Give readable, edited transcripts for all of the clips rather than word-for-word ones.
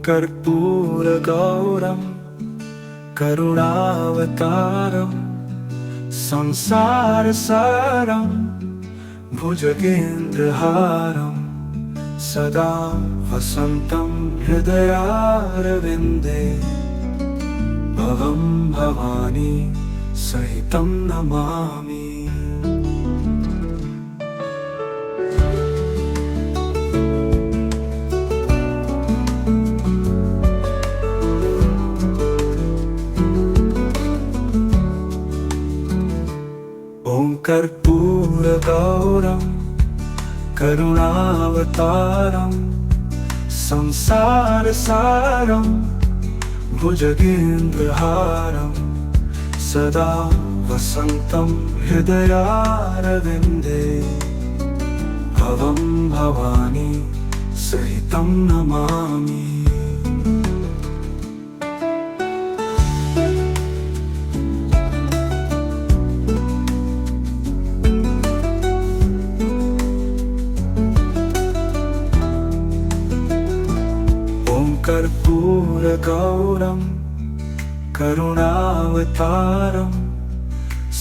कर्पूरगौरं करुणावतारं संसारसारं भुजगेन्द्रहारं सदा वसन्तं हृदयारविन्दे भवं भवानी सहितं नमामि। ॐ कर्पूरगौरं करुणावतारं संसारसारं भुजगेन्द्रहारं सदा वसन्तं हृदयारविन्दे भवं भवानी सहितं नमामि। कर्पूरगौरं करुणावतारं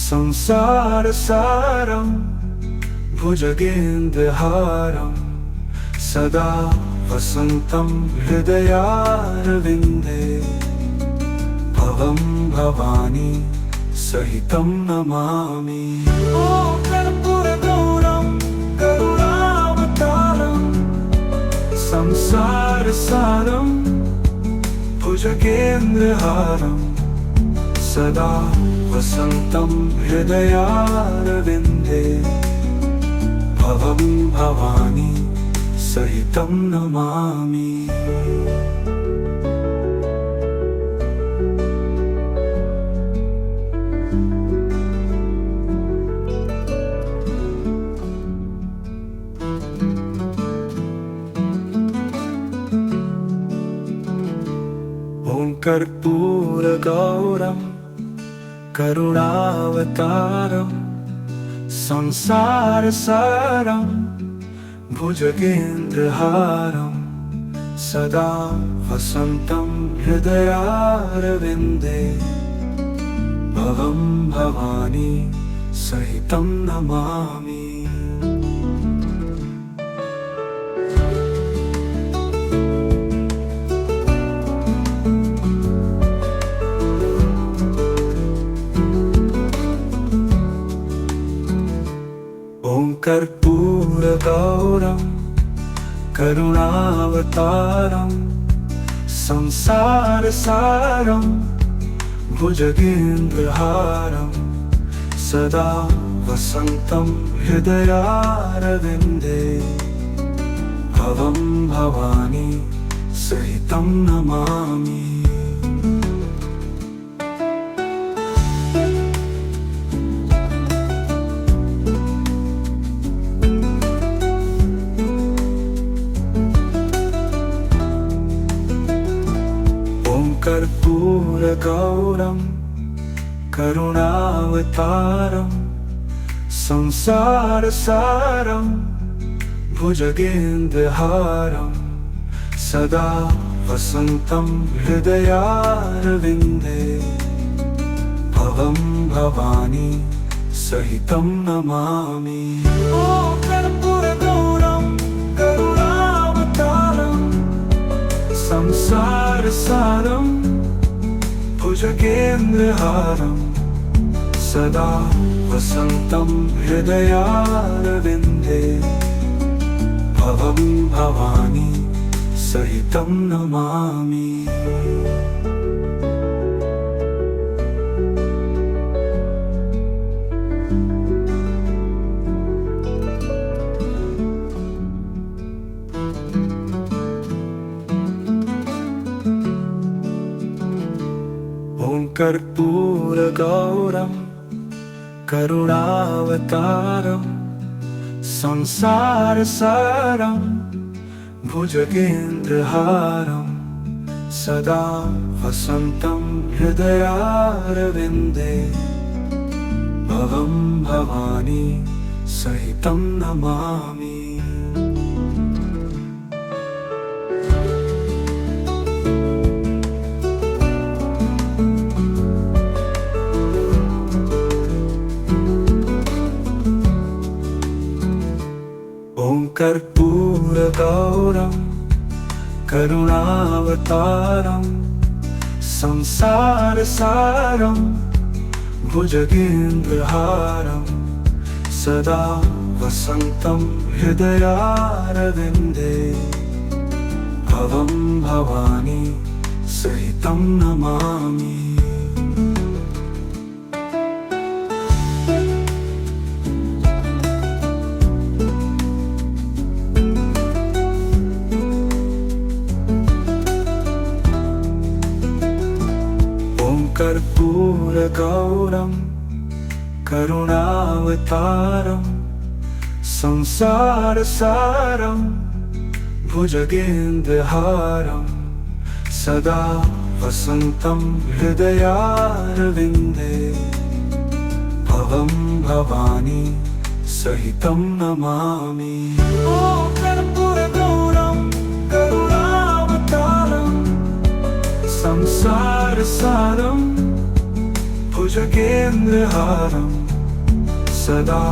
संसारसारं भुजगेन्द्रहारं सदा वसन्तं हृदयारविन्दे भवं भवानी सहितं नमामि। ॐ कर्पूरगौरं करुणावतारं संसारसारं भुजगेन्द्रहारं सदा वसन्तं हृदयारविन्दे भवं भवानी सहितं नमामि। ॐ कर्पूरगौरं करुणावतारं संसारसारं भुजगेन्द्रहारं सदा वसन्तं हृदयारविन्दे भवं भवानी सहितं नमामि। ॐ कर्पूरगौरं करुणावतारं संसारसारं भुजगेन्द्रहारं सदा वसन्तं हृदयारविन्दे भवं भवानी सहितं नमामि। कर्पूरगौरं करुणावतारं संसारसारं भुजगेन्द्रहारं सदा वसन्तं हृदयारविन्दे भवं भवानी सहितं नमामि। ॐ कर्पूरगौरं करुणावतारं संसारसारं भुजगेन्द्रहारं सदा वसन्तं हृदयारविन्दे भवं भवानी सहितं नमामि। ॐ कर्पूरगौरं करुणावतारं संसारसारं भुजगेन्द्रहारं सदा वसन्तं हृदयारविन्दे भवं भवानी सहितं नमामि। करुणावतारं संसारसारं भुजगेन्द्रहारं सदा वसन्तं हृदयारविन्दे भवं भवानी सहितं नमामि। कर्पूरगौरं करुणावतारं संसारसारं भुजगेन्द्रहारं सदा वसन्तं हृदयारविन्दे भवं भवानी सहितं नमामि। ॐ कर्पूरगौरं करुणावतारं संसारसारं भुजगेन्द्रहारं सदा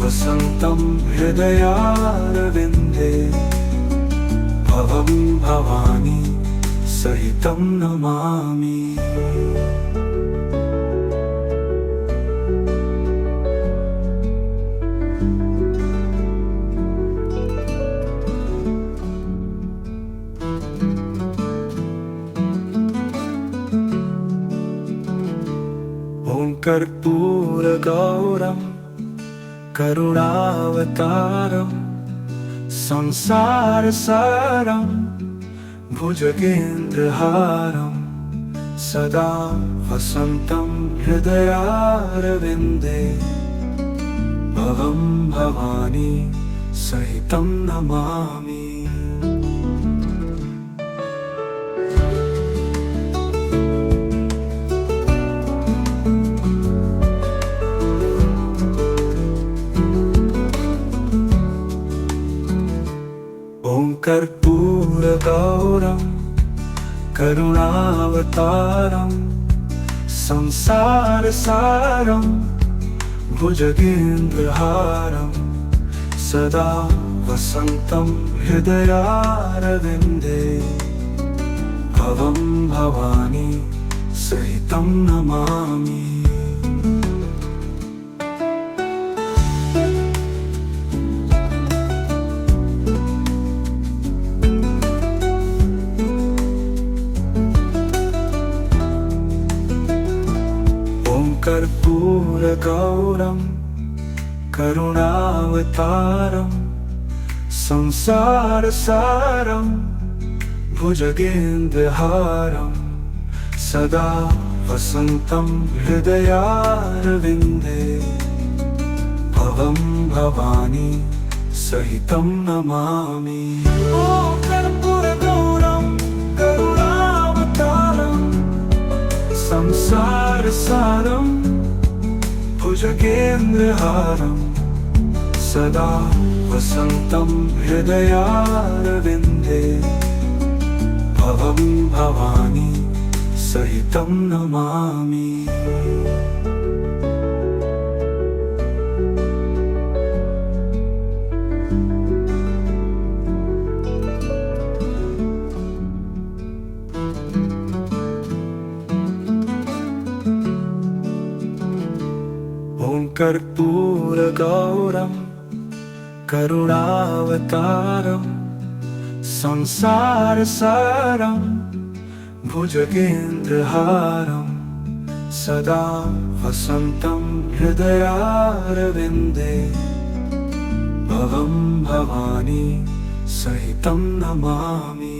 वसन्तं हृदयारविन्दे भवं भवानी सहितं नमामि। ॐ कर्पूरगौरं करुणावतारं संसारसारं भुजगेन्द्रहारं सदा वसन्तं हृदयारविन्दे भवं भवानी सहितं नमामि। ॐ कर्पूरगौरं करुणावतारं संसारसारं भुजगेन्द्रहारं सदा वसन्तं हृदयारविन्दे भवं भवानी सहितं नमामि। कर्पूरगौरं करुणावतारं संसारसारं भुजगेन्द्रहारं सदा वसन्तं हृदयारविन्दे भवं भवानी सहितं नमामि। ॐ कर्पूरगौरं करुणावतारं संसारसारं भुजगेन्द्रहारं सदा वसन्तं हृदयारविन्दे भवं भवानी सहितं नमामि। ॐ कर्पूरगौरं करुणावतारं संसारसारं भुजगेन्द्रहारं सदा वसन्तं हृदयारविन्दे भवं भवानी सहितं नमामि।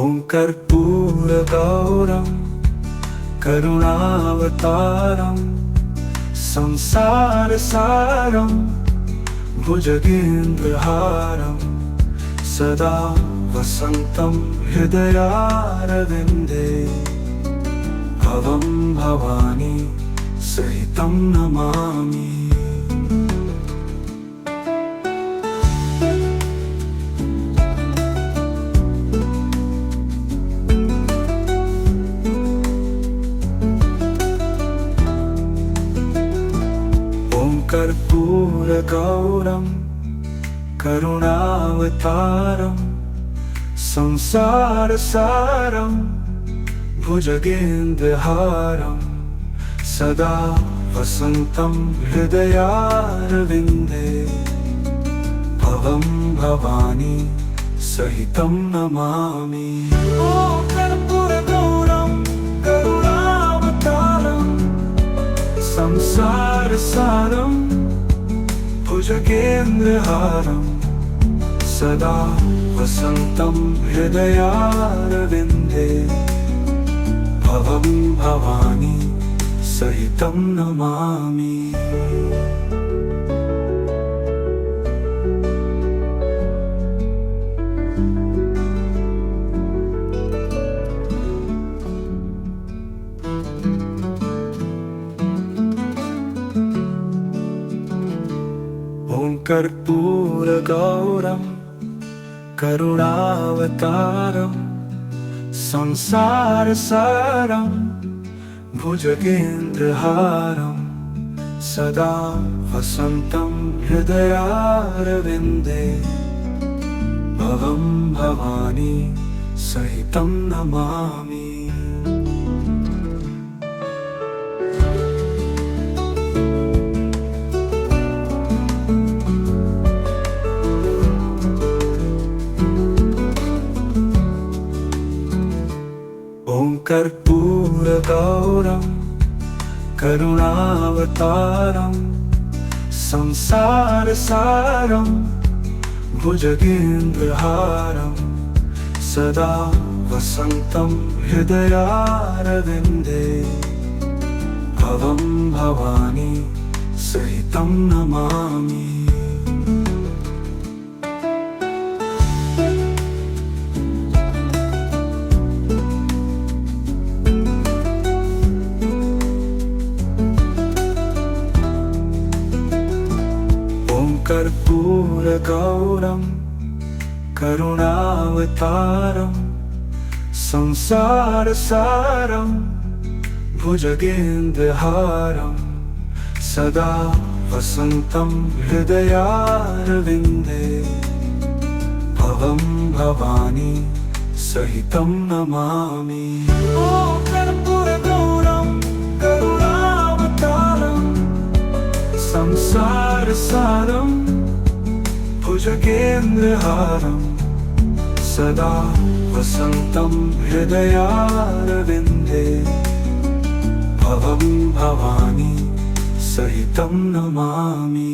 ॐ कर्पूरगौरं करुणावतारं संसारसारं भुजगेन्द्रहारं सदा वसन्तं हृदयारविन्दे भवं भवानी सहितं नमामि। कर्पूरगौरं करुणावतारं संसारसारं भुजगेन्द्रहारं सदा वसन्तं हृदयारविन्दे भवं भवानी सहितं नमामि। ओ कर्पूरगौरं करुणावतारं संसारसारं भुजगेन्द्रहारं सदा वसन्तं हृदयारविन्दे भवं भवानी सहितं नमामि। ॐ कर्पूरगौरं करुणावतारं संसारसारं भुजगेन्द्रहारं सदा वसन्तं हृदयारविन्दे भवं भवानी सहितं नमामि। ॐ कर्पूरगौरं करुणावतारं संसारसारं भुजगेन्द्रहारं सदा वसन्तं हृदयारविन्दे भवं भवानी सहितं नमामि। कर्पूरगौरं करुणावतारं संसारसारं भुजगेन्द्रहारं सदा वसन्तं हृदयारविन्दे भवं भवानी सहितं नमामि। ओ कर्पूरगौरं करुणावतारं संसारसारं भुजगेन्द्रहारं सदा वसन्तं हृदयारविन्दे भवं भवानी सहितं नमामि।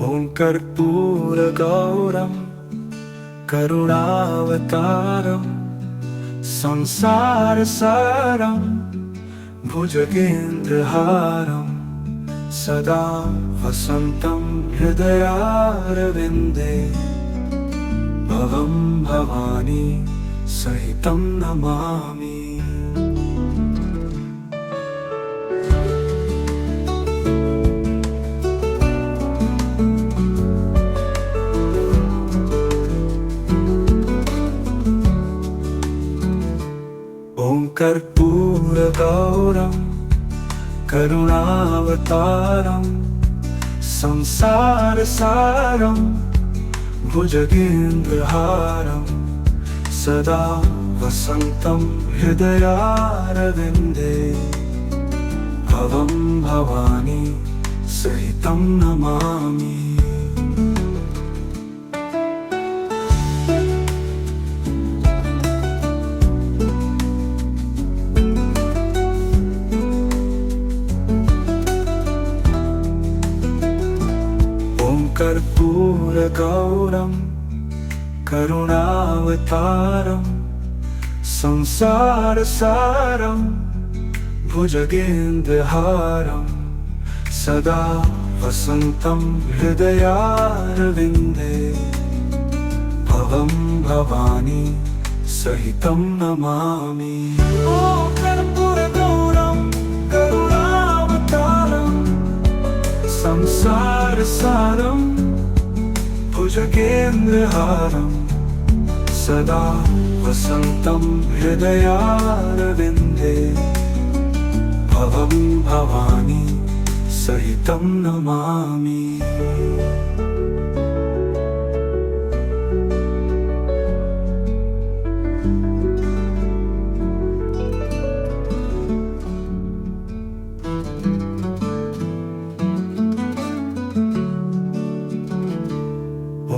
ॐ कर्पूरगौरं करुणावतारं संसारसारं भुजगेन्द्रहारं सदा वसन्तं हृदयारविन्दे भवं भवानी सहितं नमामि। ॐ कर्पूरगौरं करुणावतारं संसारसारं भुजगेन्द्रहारं सदा वसन्तं हृदयारविन्दे भवं भवानी सहितं नमामि। कर्पूरगौरं करुणावतारं संसारसारं भुजगेन्द्रहारं सदा वसन्तं हृदयारविन्दे भवं भवानी सहितं नमामि। ओ कर्पूरगौरं करुणावतारं भुजगेन्द्रहारं सदा वसन्तं हृदयारविन्दे भवं भवानी सहितं नमामि।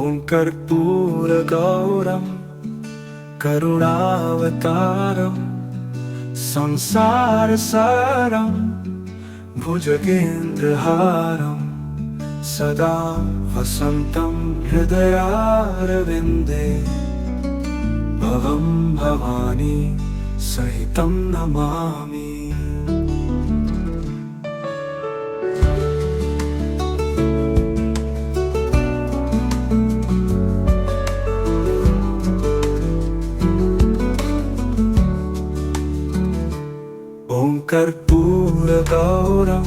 ॐ कर्पूरगौरं करुणावतारं संसारसारं भुजगेन्द्रहारं सदा वसन्तं हृदयारविन्दे भवं भवानी सहितं नमामि। ॐ कर्पूरगौरं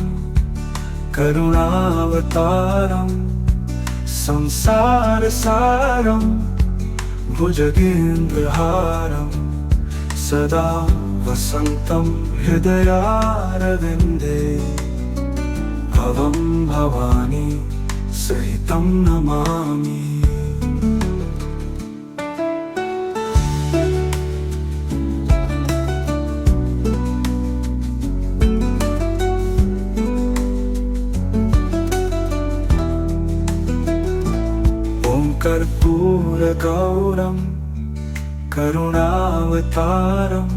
करुणावतारं संसारसारं भुजगेन्द्रहारं सदा वसन्तं हृदयारविन्दे भवं भवानी सहितं नमामि। कर्पूरगौरं करुणावतारं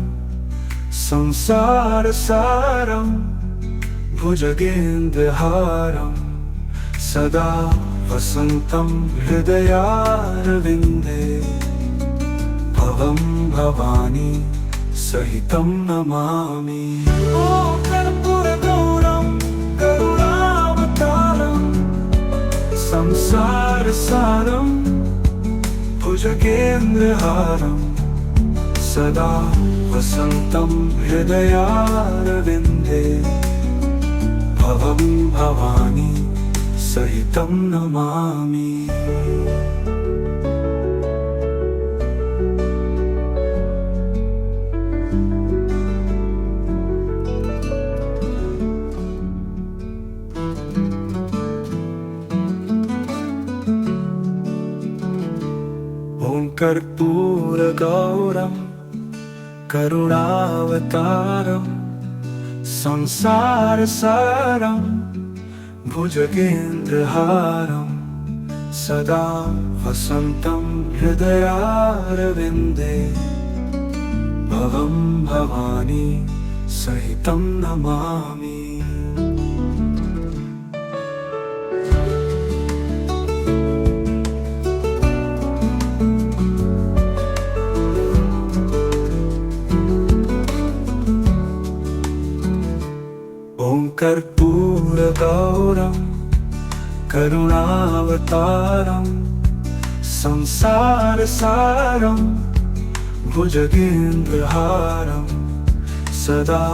संसारसारं भुजगेन्द्रहारं सदा वसन्तं हृदयारविन्दे भवं भवानी सहितं नमामि। संसारसारं भुजगेन्द्रहारं सदा वसन्तं हृदयारविन्दे भवं भवानी सहितं नमामि। ॐ कर्पूरगौरं करुणावतारं संसारसारं भुजगेन्द्रहारं सदा वसन्तं हृदयारविन्दे भवं भवानी सहितं नमामि। ॐ कर्पूरगौरं करुणावतारं संसारसारं भुजगेन्द्रहारं सदा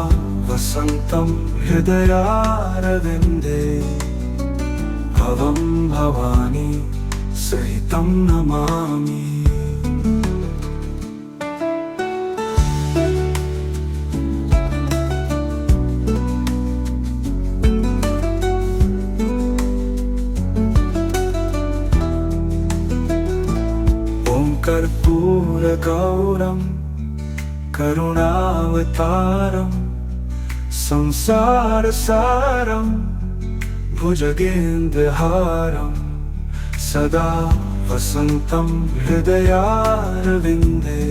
वसन्तं हृदयारविन्दे भवं भवानी सहितं नमामि। कर्पूरगौरं करुणावतारं संसारसारं भुजगेन्द्रहारं सदा वसन्तं हृदयारविन्दे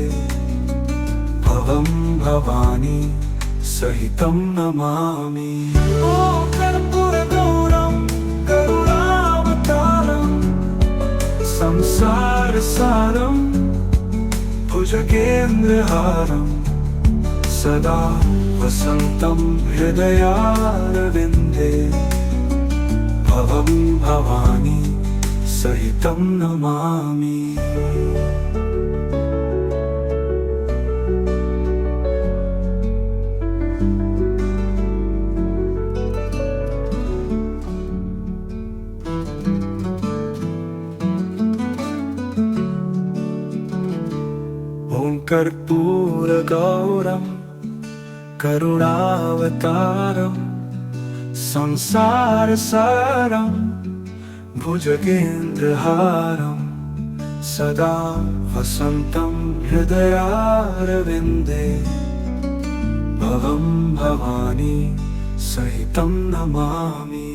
भवं भवानी सहितं नमामि। संसारसारं भुजगेन्द्रहारं सदा वसन्तं हृदयारविन्दे भवं भवानी सहितं नमामि। कर्पूरगौरं करुणावतारं संसारसारं भुजगेन्द्रहारं सदा वसन्तं हृदयारविन्दे भवं भवानी सहितं नमामि।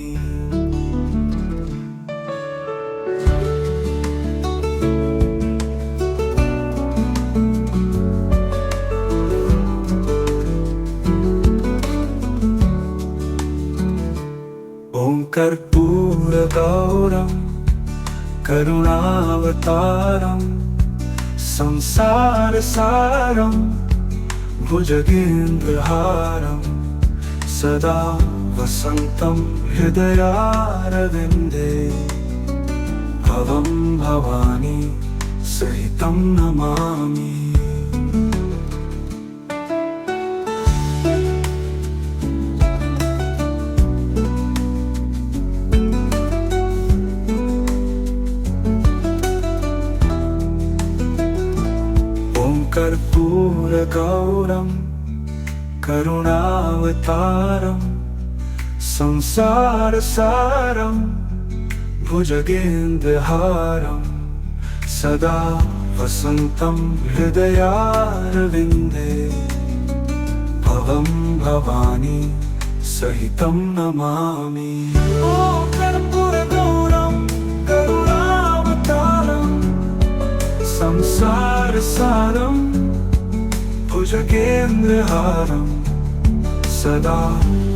ॐ कर्पूरगौरं करुणावतारं संसारसारं भुजगेन्द्रहारं सदा वसन्तं हृदयारविन्दे भवं भवानी सहितं नमामि। कर्पूरगौरं करुणावतारं संसारसारं भुजगेन्द्रहारं सदा वसन्तं हृदयारविन्दे भवं भवानी सहितं नमामि। ॐ कर्पूरगौरं करुणावतारं संसारसारं भुजगेन्द्रहारं सदा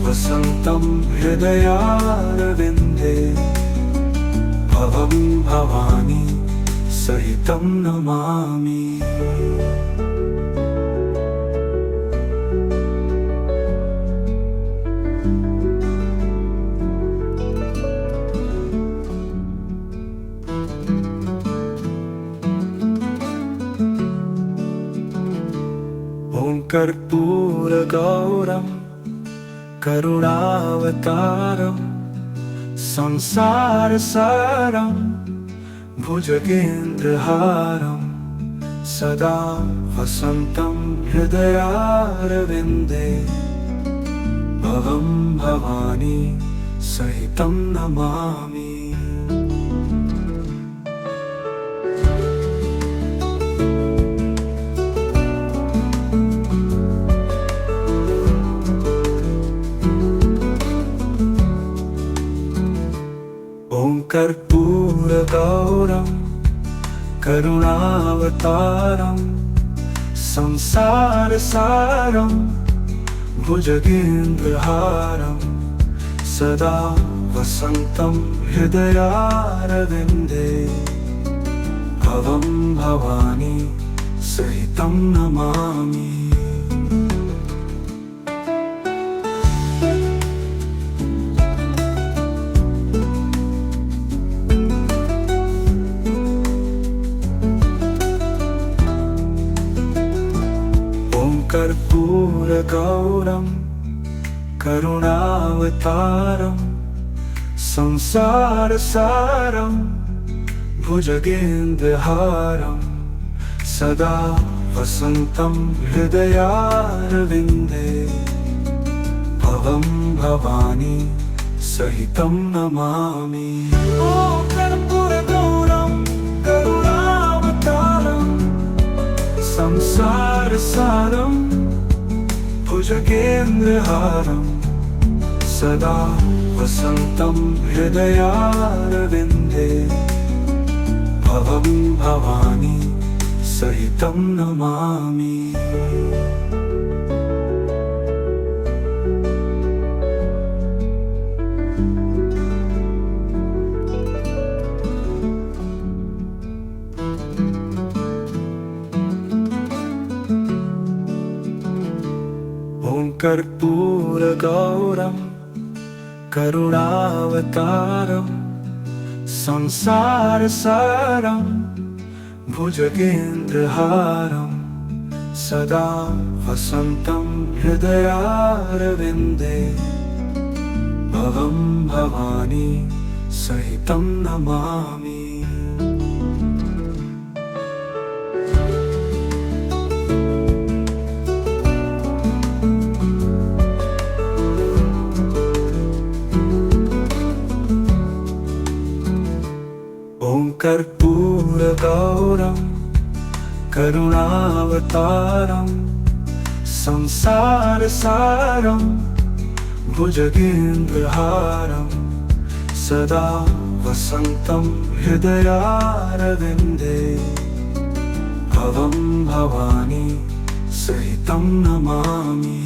वसन्तं हृदयारविन्दे भवं भवानी सहितं नमामि। ॐ कर्पूरगौरं करुणावतारं संसारसारं भुजगेन्द्रहारं सदा वसन्तं हृदयारविन्दे भवं भवानी सहितं नमामि। ॐ कर्पूरगौरं करुणावतारं संसारसारं भुजगेन्द्रहारं सदा वसन्तं हृदयारविन्दे भवं भवानी सहितं नमामि। कर्पूरगौरं करुणावतारं संसारसारं भुजगेन्द्रहारं सदा वसन्तं हृदयारविन्दे भवं भवानी सहितं नमामि। ॐ कर्पूरगौरं करुणावतारं संसारसारं भुजगेन्द्रहारं सदा वसन्तं हृदयारविन्दे भवं भवानी सहितं नमामि। ॐ कर्पूरगौरं करुणावतारं संसारसारं भुजगेन्द्रहारं सदा वसन्तं हृदयारविन्दे भवं भवानी सहितं नमामि। कर्पूरगौरं करुणावतारं संसारसारं भुजगेन्द्रहारं सदा वसन्तं हृदयारविन्दे भवं भवानी सहितं नमामि।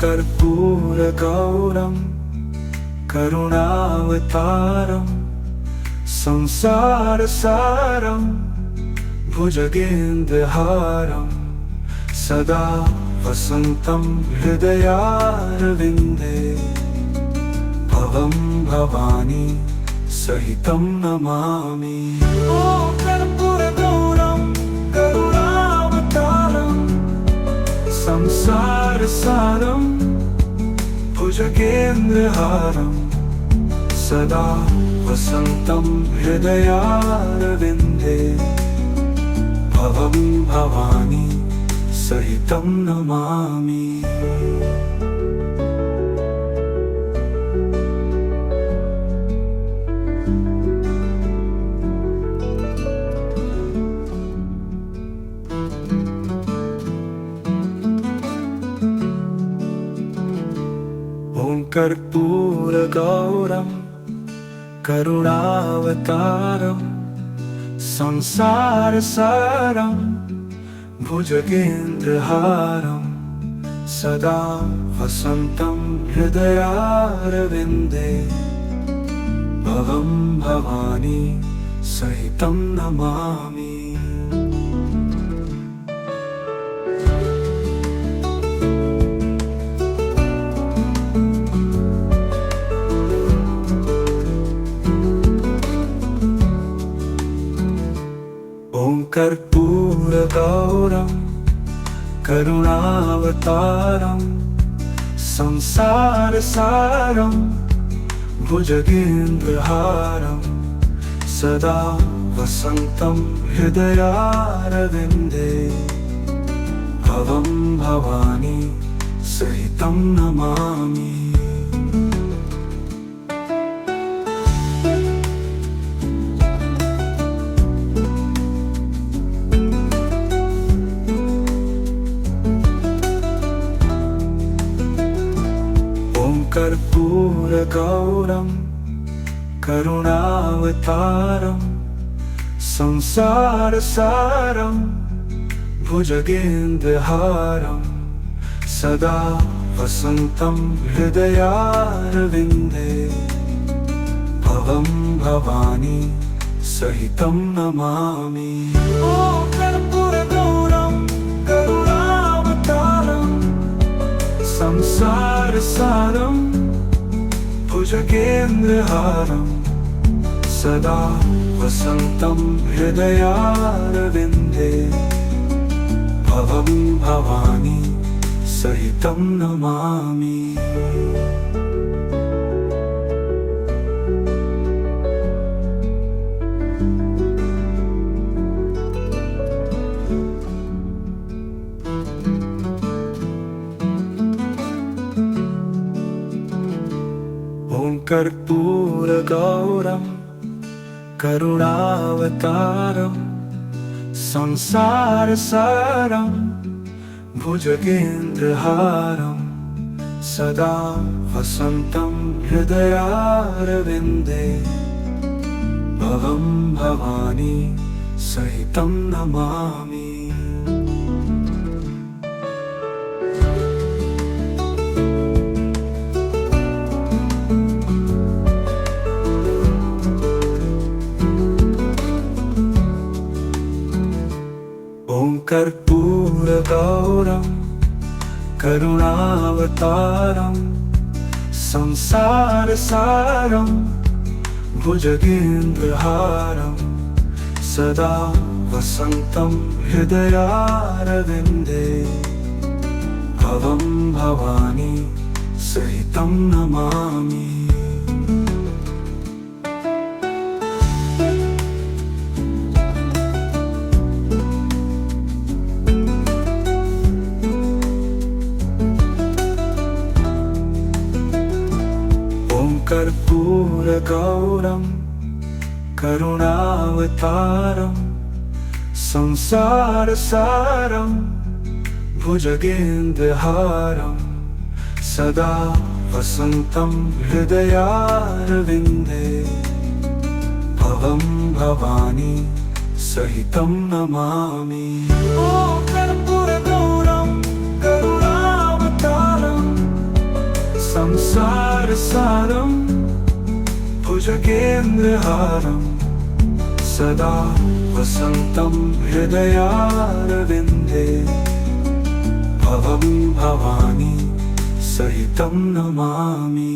कर्पूरगौरं करुणावतारं संसारसारं भुजगेन्द्रहारं सदा वसन्तं हृदयारविन्दे भवं भवानी सहितं नमामि। ॐ कर्पूरगौरं करुणावतारं संसारसारं भुजगेन्द्रहारं सदा वसन्तं हृदयारविन्दे भवं भवानी सहितं नमामि। कर्पूरगौरं करुणावतारं संसारसारं भुजगेन्द्रहारं सदा वसन्तं हृदयारविन्दे भवं भवानी सहितं नमामि। कर्पूरगौरं करुणावतारं संसारसारं भुजगेन्द्रहारं सदा वसन्तं हृदयारविन्दे भवं भवानी सहितं नमामि। कर्पूरगौरं करुणावतारं संसारसारं भुजगेन्द्रहारं सदा वसन्तं हृदयारविन्दे भवं भवानी सहितं नमामि। ॐ कर्पूरगौरं करुणावतारं संसारसारं भुजगेन्द्रहारं सदा वसन्तं हृदयारविन्दे भवं भवानी सहितं नमामि। कर्पूरगौरं करुणावतारं संसारसारं भुजगेन्द्रहारं सदा वसन्तं हृदयारविन्दे भवं भवानी सहितं नमामि। कर्पूरगौरं करुणावतारं संसारसारं भुजगेन्द्रहारं सदा वसन्तं हृदयारविन्दे भवं भवानी सहितं नमामि। कर्पूरगौरं करुणावतारं संसारसारं भुजगेन्द्रहारं सदा वसन्तं हृदयारविन्दे भवं भवानी सहितं नमामि। ओ कर्पूरगौरं करुणावतारं संसारसारं भुजगेन्द्रहारं सदा वसन्तं हृदयारविन्दे भवं भवानी सहितं नमामि।